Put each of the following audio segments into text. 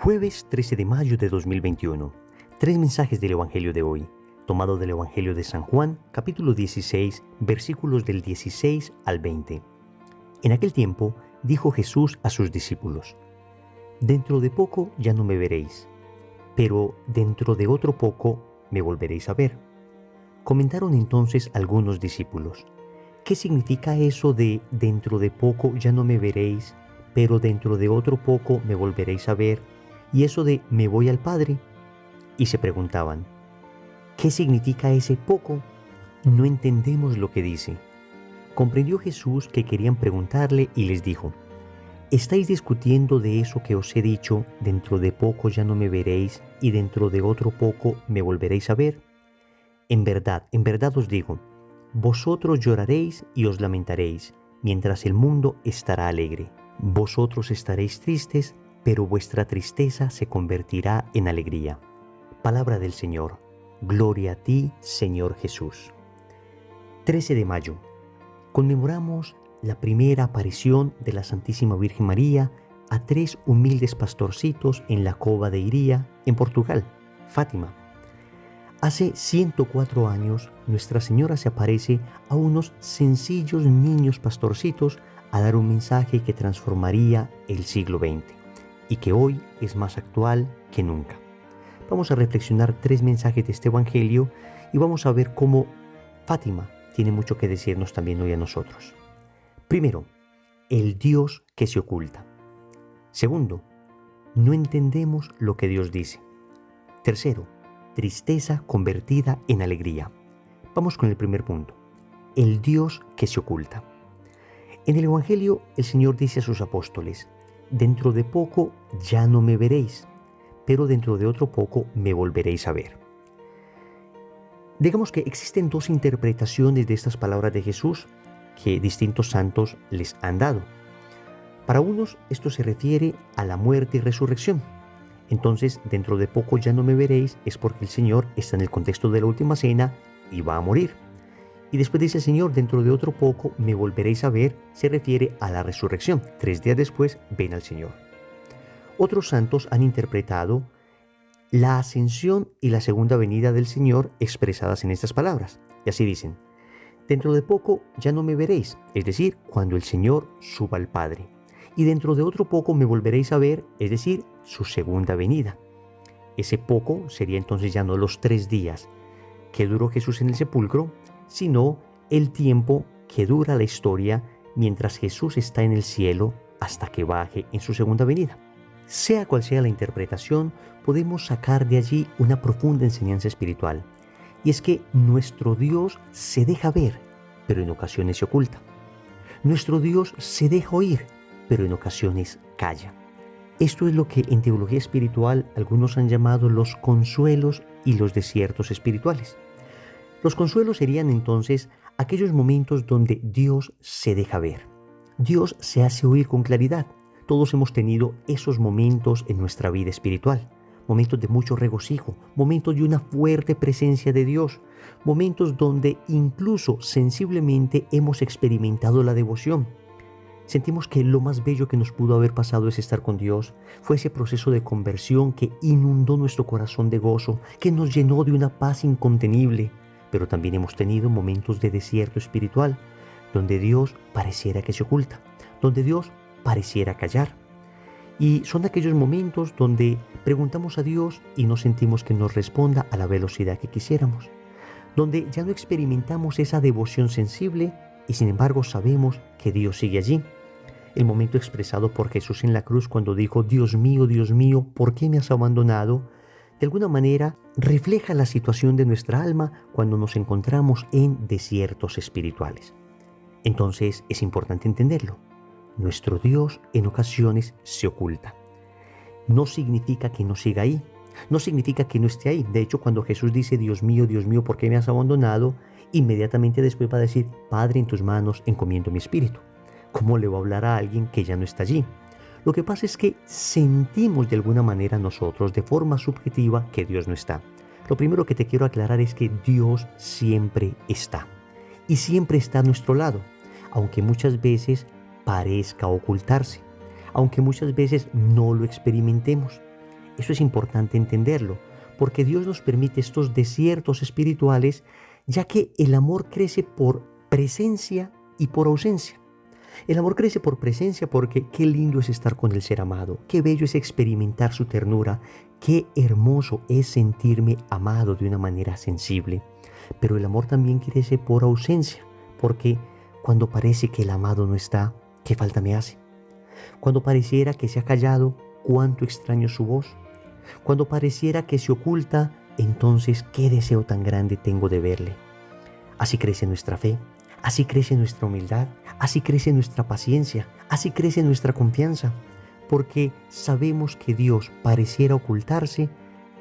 Jueves 13 de mayo de 2021. Tres mensajes del Evangelio de hoy, tomado del Evangelio de San Juan, capítulo 16, versículos del 16 al 20. En aquel tiempo dijo Jesús a sus discípulos: Dentro de poco ya no me veréis, pero dentro de otro poco me volveréis a ver. Comentaron entonces algunos discípulos: ¿Qué significa eso de dentro de poco ya no me veréis, pero dentro de otro poco me volveréis a ver? Y eso de me voy al Padre. Y se preguntaban: ¿qué significa ese poco? No entendemos lo que dice. Comprendió Jesús que querían preguntarle y les dijo: ¿estáis discutiendo de eso que os he dicho, dentro de poco ya no me veréis y dentro de otro poco me volveréis a ver? En verdad os digo, vosotros lloraréis y os lamentaréis, mientras el mundo estará alegre. Vosotros estaréis tristes, pero vuestra tristeza se convertirá en alegría. Palabra del Señor. Gloria a ti, Señor Jesús. 13 de mayo. Conmemoramos la primera aparición de la Santísima Virgen María a tres humildes pastorcitos en la cova de Iría, en Portugal, Fátima. Hace 104 años, Nuestra Señora se aparece a unos sencillos niños pastorcitos a dar un mensaje que transformaría el siglo XX y que hoy es más actual que nunca. Vamos a reflexionar tres mensajes de este Evangelio y vamos a ver cómo Fátima tiene mucho que decirnos también hoy a nosotros. Primero, el Dios que se oculta. Segundo, no entendemos lo que Dios dice. Tercero, tristeza convertida en alegría. Vamos con el primer punto, el Dios que se oculta. En el Evangelio el Señor dice a sus apóstoles: dentro de poco ya no me veréis, pero dentro de otro poco me volveréis a ver. Digamos que existen dos interpretaciones de estas palabras de Jesús que distintos santos les han dado. Para unos esto se refiere a la muerte y resurrección. Entonces, dentro de poco ya no me veréis es porque el Señor está en el contexto de la última cena y va a morir. Y después dice el Señor: dentro de otro poco me volveréis a ver, se refiere a la resurrección. 3 días después ven al Señor. Otros santos han interpretado la ascensión y la segunda venida del Señor expresadas en estas palabras. Y así dicen: dentro de poco ya no me veréis, es decir, cuando el Señor suba al Padre. Y dentro de otro poco me volveréis a ver, es decir, su segunda venida. Ese poco sería entonces ya no los 3 días que duró Jesús en el sepulcro, sino el tiempo que dura la historia mientras Jesús está en el cielo hasta que baje en su segunda venida. Sea cual sea la interpretación, podemos sacar de allí una profunda enseñanza espiritual, y es que nuestro Dios se deja ver, pero en ocasiones se oculta. Nuestro Dios se deja oír, pero en ocasiones calla. Esto es lo que en teología espiritual algunos han llamado los consuelos y los desiertos espirituales. Los consuelos serían entonces aquellos momentos donde Dios se deja ver. Dios se hace oír con claridad. Todos hemos tenido esos momentos en nuestra vida espiritual. Momentos de mucho regocijo, momentos de una fuerte presencia de Dios, momentos donde incluso sensiblemente hemos experimentado la devoción. Sentimos que lo más bello que nos pudo haber pasado es estar con Dios. Fue ese proceso de conversión que inundó nuestro corazón de gozo, que nos llenó de una paz incontenible. Pero también hemos tenido momentos de desierto espiritual, donde Dios pareciera que se oculta, donde Dios pareciera callar. Y son aquellos momentos donde preguntamos a Dios y no sentimos que nos responda a la velocidad que quisiéramos, donde ya no experimentamos esa devoción sensible y sin embargo sabemos que Dios sigue allí. El momento expresado por Jesús en la cruz cuando dijo: Dios mío, ¿por qué me has abandonado?, de alguna manera refleja la situación de nuestra alma cuando nos encontramos en desiertos espirituales. Entonces es importante entenderlo. Nuestro Dios en ocasiones se oculta. No significa que no siga ahí, no significa que no esté ahí. De hecho, cuando Jesús dice: Dios mío, ¿por qué me has abandonado?, inmediatamente después va a decir: Padre, en tus manos encomiendo mi espíritu. ¿Cómo le va a hablar a alguien que ya no está allí? Lo que pasa es que sentimos de alguna manera nosotros, de forma subjetiva, que Dios no está. Lo primero que te quiero aclarar es que Dios siempre está. Y siempre está a nuestro lado, aunque muchas veces parezca ocultarse, aunque muchas veces no lo experimentemos. Eso es importante entenderlo, porque Dios nos permite estos desiertos espirituales, ya que el amor crece por presencia y por ausencia. El amor crece por presencia porque qué lindo es estar con el ser amado, qué bello es experimentar su ternura, qué hermoso es sentirme amado de una manera sensible. Pero el amor también crece por ausencia, porque cuando parece que el amado no está, ¿qué falta me hace? Cuando pareciera que se ha callado, cuánto extraño su voz. Cuando pareciera que se oculta, entonces qué deseo tan grande tengo de verle. Así crece nuestra fe, así crece nuestra humildad, así crece nuestra paciencia, así crece nuestra confianza, porque sabemos que Dios pareciera ocultarse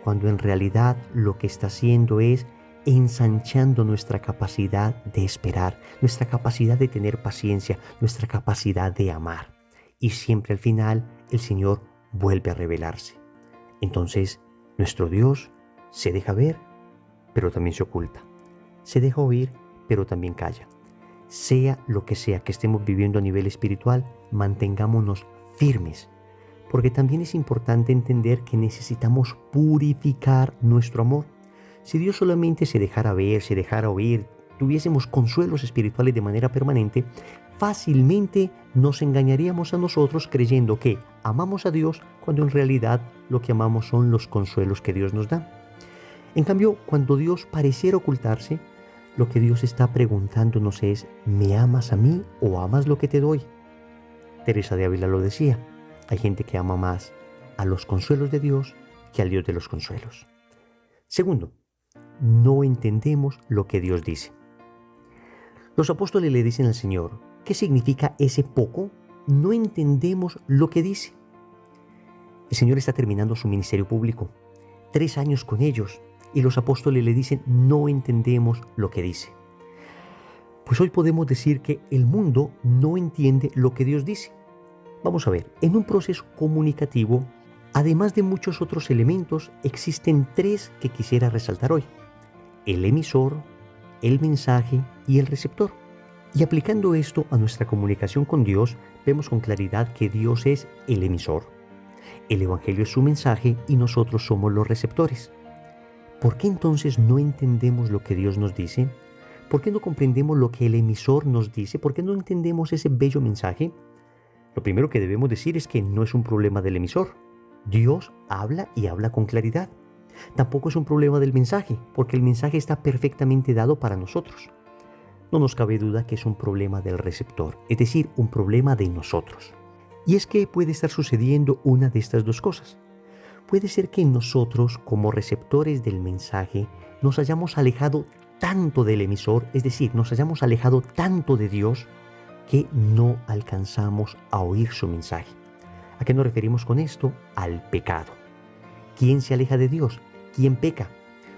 cuando en realidad lo que está haciendo es ensanchando nuestra capacidad de esperar, nuestra capacidad de tener paciencia, nuestra capacidad de amar. Y siempre al final el Señor vuelve a revelarse. Entonces nuestro Dios se deja ver, pero también se oculta. Se deja oír, pero también calla. Sea lo que sea que estemos viviendo a nivel espiritual, mantengámonos firmes, porque también es importante entender que necesitamos purificar nuestro amor. Si Dios solamente se dejara ver, se dejara oír, tuviésemos consuelos espirituales de manera permanente, fácilmente nos engañaríamos a nosotros creyendo que amamos a Dios cuando en realidad lo que amamos son los consuelos que Dios nos da. En cambio, cuando Dios pareciera ocultarse, lo que Dios está preguntándonos es, ¿me amas a mí o amas lo que te doy? Teresa de Ávila lo decía, hay gente que ama más a los consuelos de Dios que al Dios de los consuelos. Segundo, no entendemos lo que Dios dice. Los apóstoles le dicen al Señor, ¿qué significa ese poco? No entendemos lo que dice. El Señor está terminando su ministerio público, 3 años con ellos, y los apóstoles le dicen, no entendemos lo que dice. Pues hoy podemos decir que el mundo no entiende lo que Dios dice. Vamos a ver, en un proceso comunicativo, además de muchos otros elementos, existen 3 que quisiera resaltar hoy. El emisor, el mensaje y el receptor. Y aplicando esto a nuestra comunicación con Dios, vemos con claridad que Dios es el emisor. El Evangelio es su mensaje y nosotros somos los receptores. ¿Por qué entonces no entendemos lo que Dios nos dice? ¿Por qué no comprendemos lo que el emisor nos dice? ¿Por qué no entendemos ese bello mensaje? Lo primero que debemos decir es que no es un problema del emisor. Dios habla y habla con claridad. Tampoco es un problema del mensaje, porque el mensaje está perfectamente dado para nosotros. No nos cabe duda que es un problema del receptor, es decir, un problema de nosotros. Y es que puede estar sucediendo una de estas dos cosas. Puede ser que nosotros, como receptores del mensaje, nos hayamos alejado tanto del emisor, es decir, nos hayamos alejado tanto de Dios, que no alcanzamos a oír su mensaje. ¿A qué nos referimos con esto? Al pecado. ¿Quién se aleja de Dios? ¿Quién peca?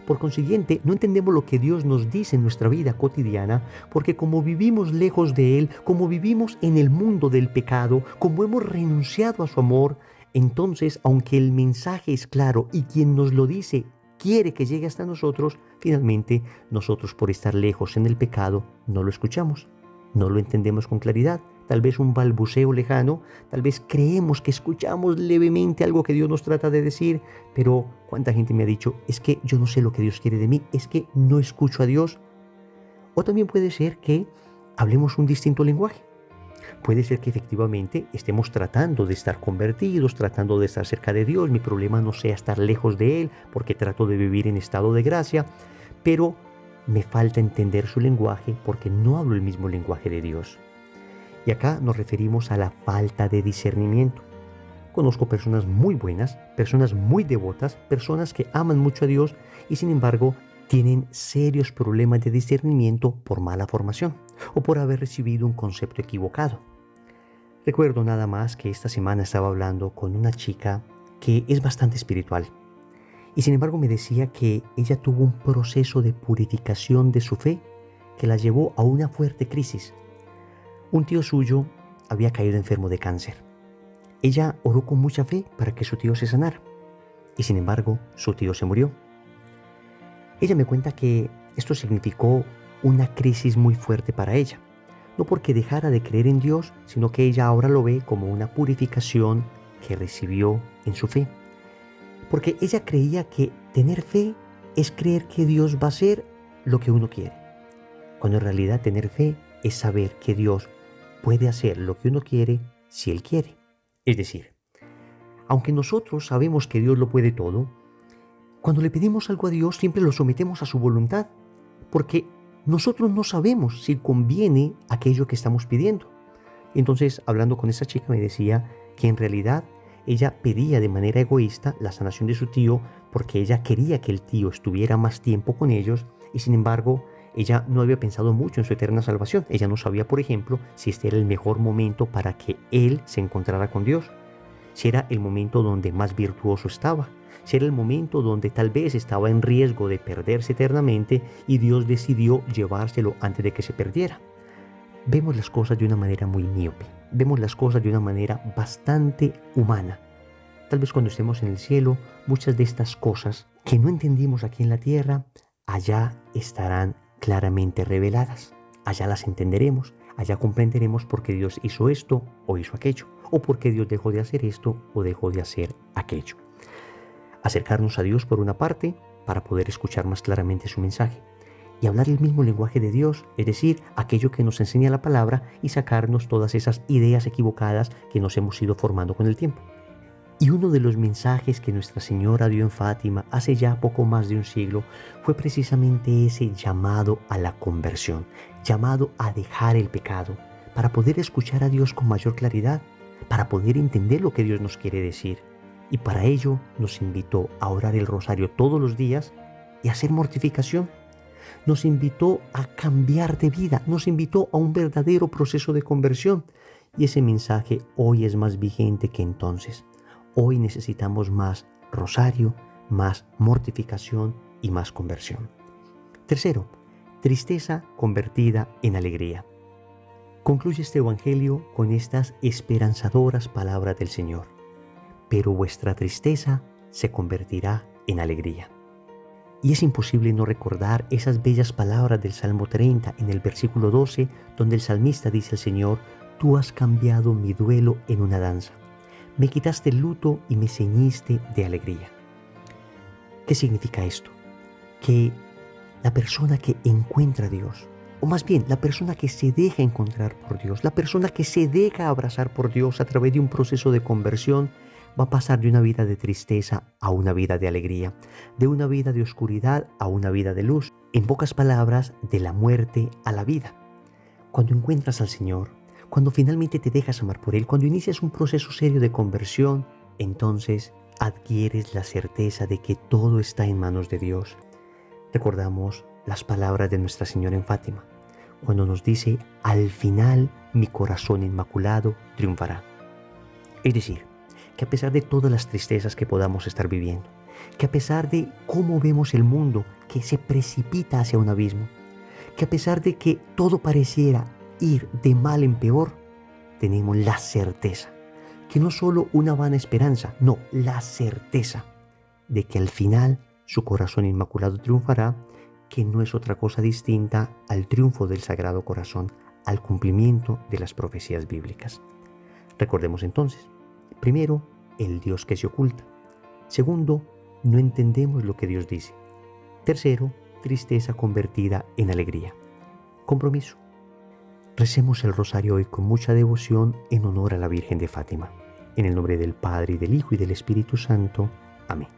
Por consiguiente, no entendemos lo que Dios nos dice en nuestra vida cotidiana, porque como vivimos lejos de Él, como vivimos en el mundo del pecado, como hemos renunciado a su amor, entonces, aunque el mensaje es claro y quien nos lo dice quiere que llegue hasta nosotros, finalmente nosotros por estar lejos en el pecado no lo escuchamos, no lo entendemos con claridad. Tal vez un balbuceo lejano, tal vez creemos que escuchamos levemente algo que Dios nos trata de decir, pero ¿cuánta gente me ha dicho, es que yo no sé lo que Dios quiere de mí, es que no escucho a Dios? O también puede ser que hablemos un distinto lenguaje. Puede ser que efectivamente estemos tratando de estar convertidos, tratando de estar cerca de Dios, mi problema no sea estar lejos de Él, porque trato de vivir en estado de gracia, pero me falta entender su lenguaje porque no hablo el mismo lenguaje de Dios. Y acá nos referimos a la falta de discernimiento. Conozco personas muy buenas, personas muy devotas, personas que aman mucho a Dios y sin embargo tienen serios problemas de discernimiento por mala formación o por haber recibido un concepto equivocado. Recuerdo nada más que esta semana estaba hablando con una chica que es bastante espiritual y sin embargo me decía que ella tuvo un proceso de purificación de su fe que la llevó a una fuerte crisis. Un tío suyo había caído enfermo de cáncer. Ella oró con mucha fe para que su tío se sanara y sin embargo su tío se murió. Ella me cuenta que esto significó una crisis muy fuerte para ella, no porque dejara de creer en Dios, sino que ella ahora lo ve como una purificación que recibió en su fe. Porque ella creía que tener fe es creer que Dios va a hacer lo que uno quiere, cuando en realidad tener fe es saber que Dios puede hacer lo que uno quiere si Él quiere. Es decir, aunque nosotros sabemos que Dios lo puede todo, cuando le pedimos algo a Dios siempre lo sometemos a su voluntad, porque nosotros no sabemos si conviene aquello que estamos pidiendo. Entonces, hablando con esa chica, me decía que en realidad ella pedía de manera egoísta la sanación de su tío porque ella quería que el tío estuviera más tiempo con ellos y sin embargo ella no había pensado mucho en su eterna salvación. Ella no sabía, por ejemplo, si este era el mejor momento para que él se encontrara con Dios, si era el momento donde más virtuoso estaba, si era el momento donde tal vez estaba en riesgo de perderse eternamente y Dios decidió llevárselo antes de que se perdiera. Vemos las cosas de una manera muy miope, vemos las cosas de una manera bastante humana. Tal vez cuando estemos en el cielo, muchas de estas cosas que no entendimos aquí en la tierra, allá estarán claramente reveladas. Allá las entenderemos, allá comprenderemos por qué Dios hizo esto o hizo aquello, o por qué Dios dejó de hacer esto o dejó de hacer aquello. Acercarnos a Dios por una parte, para poder escuchar más claramente su mensaje, y hablar el mismo lenguaje de Dios, es decir, aquello que nos enseña la palabra y sacarnos todas esas ideas equivocadas que nos hemos ido formando con el tiempo. Y uno de los mensajes que Nuestra Señora dio en Fátima hace ya poco más de un siglo fue precisamente ese llamado a la conversión, llamado a dejar el pecado, para poder escuchar a Dios con mayor claridad, para poder entender lo que Dios nos quiere decir. Y para ello nos invitó a orar el rosario todos los días y a hacer mortificación. Nos invitó a cambiar de vida, nos invitó a un verdadero proceso de conversión. Y ese mensaje hoy es más vigente que entonces. Hoy necesitamos más rosario, más mortificación y más conversión. Tercero, tristeza convertida en alegría. Concluye este evangelio con estas esperanzadoras palabras del Señor. Pero vuestra tristeza se convertirá en alegría. Y es imposible no recordar esas bellas palabras del Salmo 30 en el versículo 12, donde el salmista dice al Señor: tú has cambiado mi duelo en una danza. Me quitaste el luto y me ceñiste de alegría. ¿Qué significa esto? Que la persona que encuentra a Dios, o más bien la persona que se deja encontrar por Dios, la persona que se deja abrazar por Dios a través de un proceso de conversión, va a pasar de una vida de tristeza a una vida de alegría, de una vida de oscuridad a una vida de luz. En pocas palabras, de la muerte a la vida. Cuando encuentras al Señor, cuando finalmente te dejas amar por Él, cuando inicias un proceso serio de conversión, entonces adquieres la certeza de que todo está en manos de Dios. Recordamos las palabras de Nuestra Señora en Fátima, cuando nos dice: al final mi corazón inmaculado triunfará. Es decir, que a pesar de todas las tristezas que podamos estar viviendo, que a pesar de cómo vemos el mundo que se precipita hacia un abismo, que a pesar de que todo pareciera ir de mal en peor, tenemos la certeza, que no solo una vana esperanza, no, la certeza de que al final su corazón inmaculado triunfará, que no es otra cosa distinta al triunfo del Sagrado Corazón, al cumplimiento de las profecías bíblicas. Recordemos entonces, primero, el Dios que se oculta. Segundo, no entendemos lo que Dios dice. Tercero, tristeza convertida en alegría. Compromiso. Recemos el rosario hoy con mucha devoción en honor a la Virgen de Fátima. En el nombre del Padre, y del Hijo, y del Espíritu Santo. Amén.